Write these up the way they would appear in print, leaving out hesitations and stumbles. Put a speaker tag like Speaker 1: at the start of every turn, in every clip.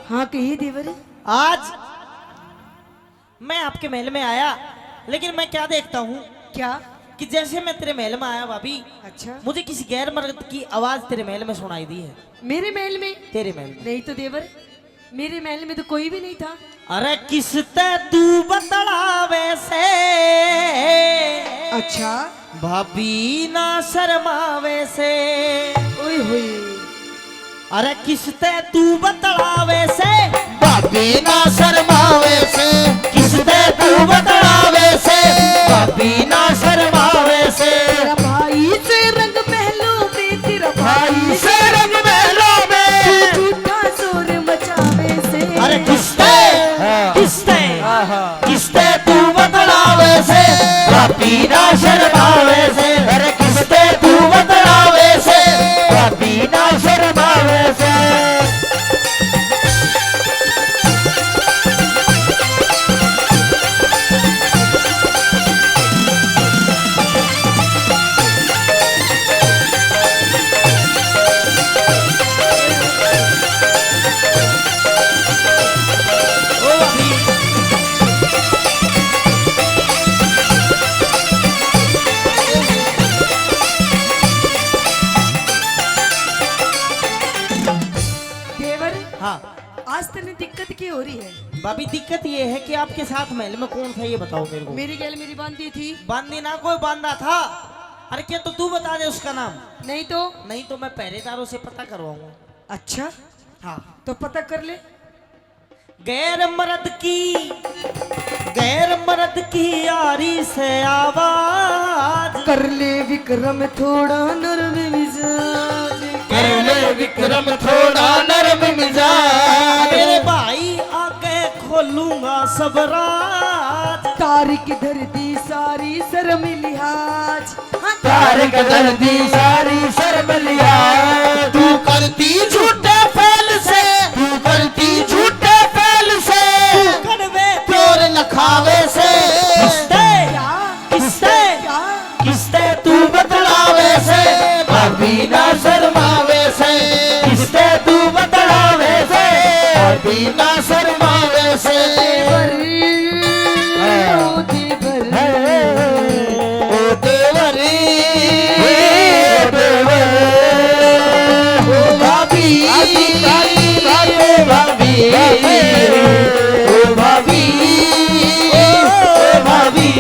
Speaker 1: हाँ कहिए देवर।
Speaker 2: आज मैं आपके महल में आया, लेकिन मैं क्या देखता हूँ
Speaker 1: क्या?
Speaker 2: कि जैसे मैं तेरे महल में आया भाभी,
Speaker 1: अच्छा,
Speaker 2: मुझे किसी गैर मर्द की आवाज तेरे महल में सुनाई दी है।
Speaker 1: मेरे महल में?
Speaker 2: तेरे महल में
Speaker 1: नहीं तो देवर, मेरे महल में तो कोई भी नहीं था।
Speaker 2: अरे किसते तू बतला वैसे,
Speaker 1: अच्छा,
Speaker 2: भाभी ना शर्मावे से।
Speaker 1: ओए होए,
Speaker 2: अरे किसते तू बतला वैसे,
Speaker 3: भाभी ना शर्मावे से,
Speaker 2: किसते तू बतला वैसे, भाभी ना शर्मावे से।
Speaker 1: तेरा भाई से रंग महलों में, तेरा
Speaker 3: भाई से रंग महलों में,
Speaker 1: झूठा शोर मचावे से।
Speaker 2: अरे किसते किसते
Speaker 3: किसते तू बतलावे से, भाभी ना शर्मावे से। अरे किसते तू बतलावे से, भाभी ना शर्मावे से।
Speaker 2: ओ भाभी,
Speaker 1: देवर,
Speaker 2: हाँ
Speaker 1: आज तेने दिक्कत क्या हो रही है?
Speaker 2: भाभी दिक्कत ये है कि आपके साथ महल में कौन था ये बताओ मेरे को।
Speaker 1: मेरी गैल मेरी बांधी थी।
Speaker 2: बांदी ना कोई बांधा था। अरे क्या तो तू बता दे उसका नाम।
Speaker 1: नहीं तो?
Speaker 2: नहीं तो मैं पहरेदारों से पता करवाऊंगा।
Speaker 1: अच्छा,
Speaker 2: हाँ,
Speaker 1: तो पता कर ले।
Speaker 2: गैर मर्द की यारी से आवाज,
Speaker 1: कर ले विक्रम थोड़ा नरम मिजाज।
Speaker 3: कर ले विक्रम थोड़ा नरम मिजाज।
Speaker 2: मेरे भाई आगे खोलूंगा सब राज।
Speaker 1: तारिक धर दी सारी शर्म लिहाज। हाँ,
Speaker 3: तारिक दर्दी सारी शर्म लिया। तू करती झूठे फैल से, तू करती झूठे फैल से,
Speaker 2: कड़वे
Speaker 3: प्योर लखावे से।
Speaker 2: किसते
Speaker 1: क्या?
Speaker 2: किसते
Speaker 1: क्या?
Speaker 2: किसते तू
Speaker 3: तू बतलावे से, भाभी ना शर्मावे से। किसते तू बतलावे से, भाभी ना शर्मावे से।
Speaker 1: देवर, ओ देवर,
Speaker 3: ओ देवरी, ओ देवर, ओ भाभी, भाभी, भाभी, ओ भाभी, ओ भाभी।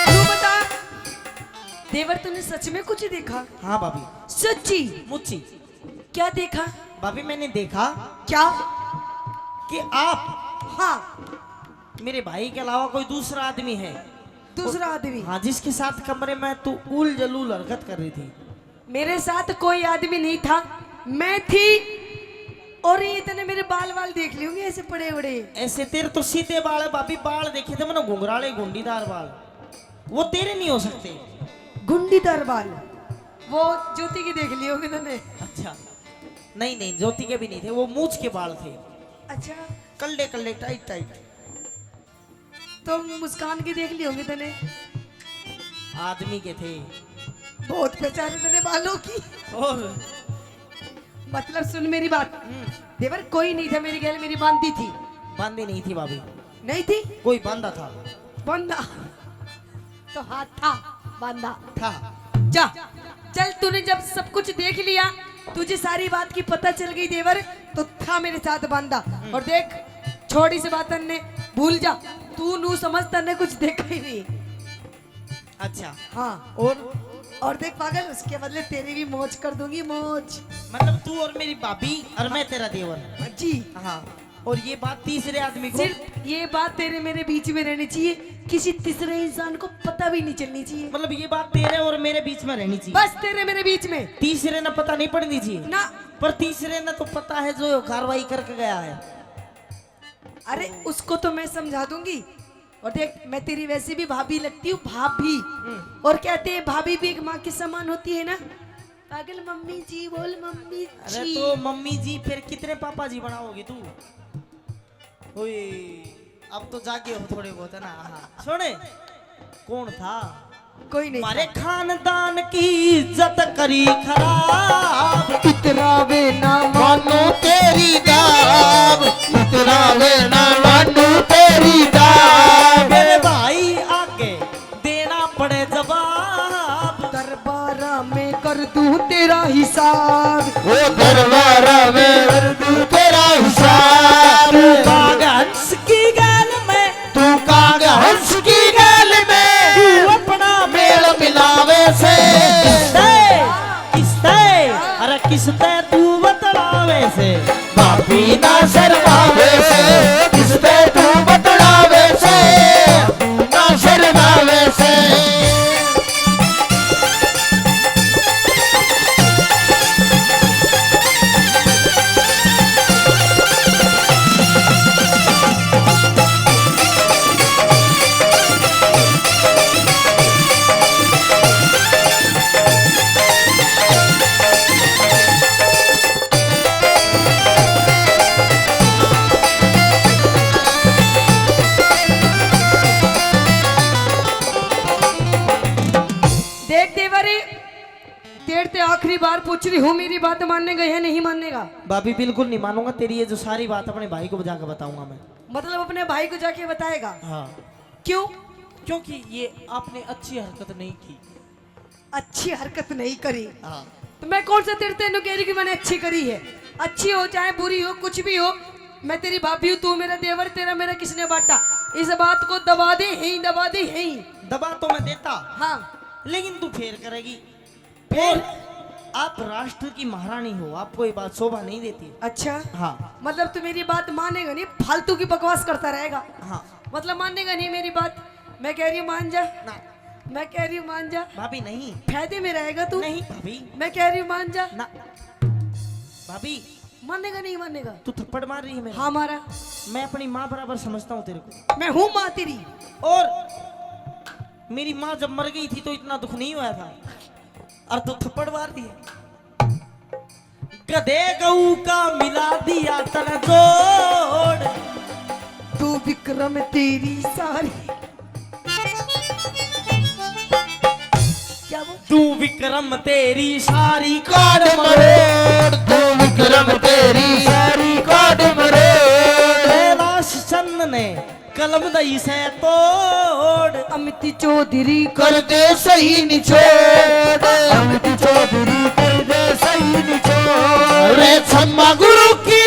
Speaker 1: तू बता देवर, तूने सच में कुछ देखा?
Speaker 2: हाँ भाभी,
Speaker 1: सच्ची?
Speaker 2: मुझसे
Speaker 1: क्या देखा?
Speaker 2: भाभी मैंने देखा
Speaker 1: क्या?
Speaker 2: कि आप
Speaker 1: हाँ,
Speaker 2: मेरे भाई के अलावा कोई दूसरा आदमी है।
Speaker 1: दूसरा आदमी?
Speaker 2: हाँ, जिसके साथ कमरे में तू उल जलूल हरकत कर रही थी।
Speaker 1: मेरे साथ कोई आदमी नहीं था, मैं थी। और ये इतने मेरे बाल वाल देख ली होंगे ऐसे पड़े बड़े।
Speaker 2: ऐसे तेरे तो सीधे बाल है भाभी, बाल देखे थे मैंने घुंघराले गुंडीदार बाल, वो तेरे नहीं हो सकते।
Speaker 1: गुंडीदार बाल वो ज्योति की देख ली होगी तूने।
Speaker 2: अच्छा, नहीं नहीं, ज्योति के भी नहीं थे, वो मूछ के बाल थे,
Speaker 1: अच्छा,
Speaker 2: कल्ले कल्ले टाइट टाइट।
Speaker 1: तो मुस्कान की देख ली होगी तूने।
Speaker 2: आदमी के थे।
Speaker 1: बहुत पहचाने तूने बालों की।
Speaker 2: और
Speaker 1: मतलब सुन मेरी बात देवर, कोई नहीं था मेरी गैल मेरी बांधी थी।
Speaker 2: बांधी नहीं थी भाभी,
Speaker 1: नहीं थी?
Speaker 2: कोई बांधा था।
Speaker 1: बंदा तो हाथ था बांधा
Speaker 2: था।
Speaker 1: जा चल, तूने जब सब कुछ देख लिया, तुझे सारी बात की पता चल गई देवर, तो था मेरे साथ बांधा। और देख, छोटी सी बात ने भूल जा, तू नू समझ तने कुछ देखा ही नहीं।
Speaker 2: अच्छा,
Speaker 1: हाँ, और देख पागल, उसके बदले तेरी भी मौज कर दूंगी, मौज।
Speaker 2: मतलब तू और मेरी भाभी और मैं तेरा देवर।
Speaker 1: जी
Speaker 2: हाँ, और ये बात तीसरे आदमी को।
Speaker 1: सिर्फ ये बात तेरे मेरे बीच में रहनी चाहिए, किसी तीसरे इंसान को पता भी नहीं चलनी चाहिए।
Speaker 2: मतलब ये बात तेरे और मेरे बीच में रहनी चाहिए।
Speaker 1: बस तेरे मेरे बीच में
Speaker 2: तीसरे ने पता नहीं पड़नी चाहिए
Speaker 1: ना।
Speaker 2: पर तीसरे ने तो पता है जो कार्रवाई करके गया है।
Speaker 1: अरे उसको तो मैं समझा दूंगी। और देख मैं तेरी वैसे भी भाभी लगती हूँ, भाभी। और कहते हैं भाभी भी एक माँ के समान होती है ना। पागल मम्मी जी बोल मम्मी
Speaker 2: अरे
Speaker 1: जी।
Speaker 2: तो मम्मी जी फिर कितने पापा जी बनाओगी तू? ओए अब तो जागे हो थोड़े बहुत है ना। हाँ। सुने कौन था?
Speaker 1: कोई नहीं।
Speaker 2: हमारे खानदान की इज्जत करी खराब।
Speaker 3: इतरावे ना मानो तेरी दाब, इतरावे ना मानो तेरी दाब।
Speaker 2: मेरे भाई आगे देना पड़े जवाब।
Speaker 1: दरबारा में कर दूं तेरा हिसाब।
Speaker 3: वो दरबारा में कर दूं तेरा हिसाब।
Speaker 2: कागज की गैल में
Speaker 3: तू कागज की गैल में
Speaker 2: तू अपना
Speaker 3: मेल मिलावे से।
Speaker 2: किसते अरे किसते तू बतलावे से।
Speaker 3: बापी ना शर्मावे से, किसपे तू बतलावे से, ना शर्मावे से।
Speaker 1: देख देवरी तेरे से आखिरी बार पूछ रही हूँ, मेरी बात मानने गए है नहीं मानने का?
Speaker 2: भाभी बिल्कुल नहीं मानूंगा तेरी ये जो सारी बात अपने भाई को जाकर बताऊंगा मैं।
Speaker 1: मतलब अपने भाई को जाके बताएगा?
Speaker 2: हाँ
Speaker 1: क्यों?
Speaker 2: क्योंकि ये आपने अच्छी हरकत नहीं की।
Speaker 1: अच्छी हरकत नहीं करी
Speaker 2: हाँ
Speaker 1: तो मैं कौन सा तेरे तेनू कह रही कि मैंने अच्छी करी है? अच्छी हो चाहे बुरी हो कुछ भी हो, मैं तेरी भाभी हूँ, तू मेरा देवर, तेरा मेरा किसने बांटा? इस बात को दबा दे ही दबा दे ही।
Speaker 2: दबा तो मैं देता
Speaker 1: हाँ
Speaker 2: लेकिन तू फेर करेगी। फिर आप राष्ट्र की महारानी हो, आपको ये बात शोभा नहीं देती।
Speaker 1: अच्छा
Speaker 2: हाँ
Speaker 1: मतलब तू मेरी बात मानेगा नहीं, फालतू की बकवास करता रहेगा।
Speaker 2: हाँ
Speaker 1: मतलब मानेगा नहीं मेरी बात? मैं कह रही हूँ मान जा,
Speaker 2: ना
Speaker 1: मैं कह रही हूँ मान जा,
Speaker 2: भाभी नहीं
Speaker 1: फायदे में रहेगा तू।
Speaker 2: नहीं भाभी
Speaker 1: मैं कह रही हूँ मान जा।
Speaker 2: ना भाभी
Speaker 1: मानेगा नहीं मानेगा?
Speaker 2: तू थप्पड़ मार रही है मेरे।
Speaker 1: हाँ मारा।
Speaker 2: मैं अपनी माँ बराबर समझता हूँ तेरे को।
Speaker 1: मैं हूँ माँ तेरी।
Speaker 2: और मेरी माँ जब मर गई थी तो इतना दुख नहीं हुआ था और तू थप्पड़ मार दिया। गधे गऊ का मिला दिया तन जोड़।
Speaker 1: तू विक्रम तेरी सारी क्या वो?
Speaker 2: तू विक्रम तेरी सारी
Speaker 3: काट मरोड़, तू विक्रम तेरी सारी काट मरोड़।
Speaker 2: कैलाश चंद ने कलम दई से तोड़।
Speaker 1: अमित चौधरी
Speaker 3: कर दे सही निचोड़, अमित चौधरी कर दे सही निचोड़। रे छम्मा गुरु की